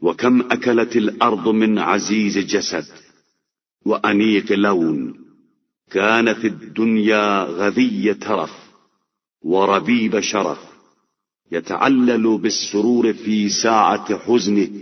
وكم أكلت الأرض من عزيز جسد وأنيق لون، كان في الدنيا غذي ترف وربيب شرف، يتعلل بالسرور في ساعة حزنه.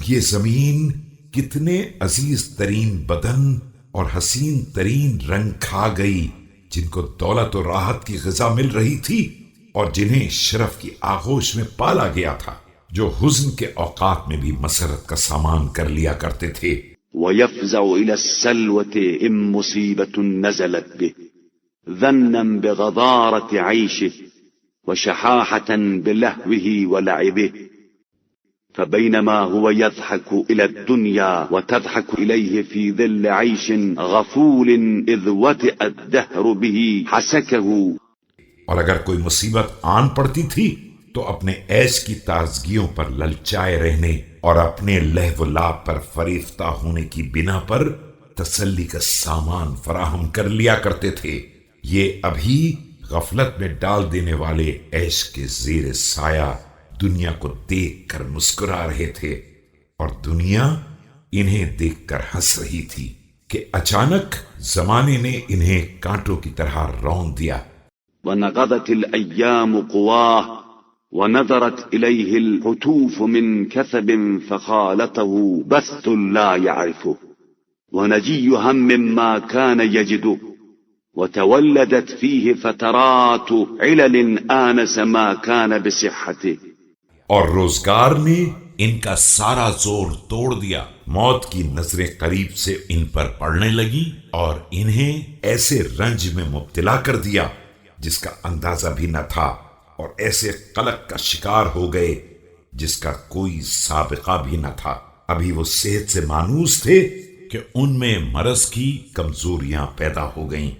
یہ زمین کتنے عزیز ترین بدن اور حسین ترین رنگ کھا گئی، جن کو دولت و راحت کی غذا مل رہی تھی اور جنہیں شرف کی آغوش میں پالا گیا تھا، جو حزن کے اوقات میں بھی مسرت کا سامان کر لیا کرتے تھے۔ ويفزع إلى السلوة إن مصيبة نزلت به، ذنا بغضارة عيشه وشحاحة بلهوه ولعبه، فبينما هو يضحك إلى الدنيا وتضحك إليه في ظل عيش غفول إذ وطئ الدهر به حسكه۔ اور اگر کوئی مصیبت آن پڑتی تھی تو اپنے عیش کی تازگیوں پر للچائے رہنے اور اپنے لہو و لعب پر فریفتہ ہونے کی بنا پر تسلی کا سامان فراہم کر لیا کرتے تھے۔ یہ ابھی غفلت میں ڈال دینے والے عیش کے زیر سایہ دنیا کو دیکھ کر مسکرا رہے تھے، اور دنیا انہیں دیکھ کر ہنس رہی تھی کہ اچانک زمانے نے انہیں کانٹوں کی طرح رون دیا۔ ونقضت الأيام قواه ونظرت إليه الهتوف من كثب فخالته بث لا يعرفه، ونجي هم ما كان يجده، وتولدت فيه فترات علل آنس ما كان بصحته۔ اور روزگار نے ان کا سارا زور توڑ دیا، موت کی نظریں قریب سے ان پر پڑنے لگی اور انہیں ایسے رنج میں مبتلا کر دیا جس کا اندازہ بھی نہ تھا، اور ایسے قلق کا شکار ہو گئے جس کا کوئی سابقہ بھی نہ تھا۔ ابھی وہ صحت سے مانوس تھے کہ ان میں مرض کی کمزوریاں پیدا ہو گئیں۔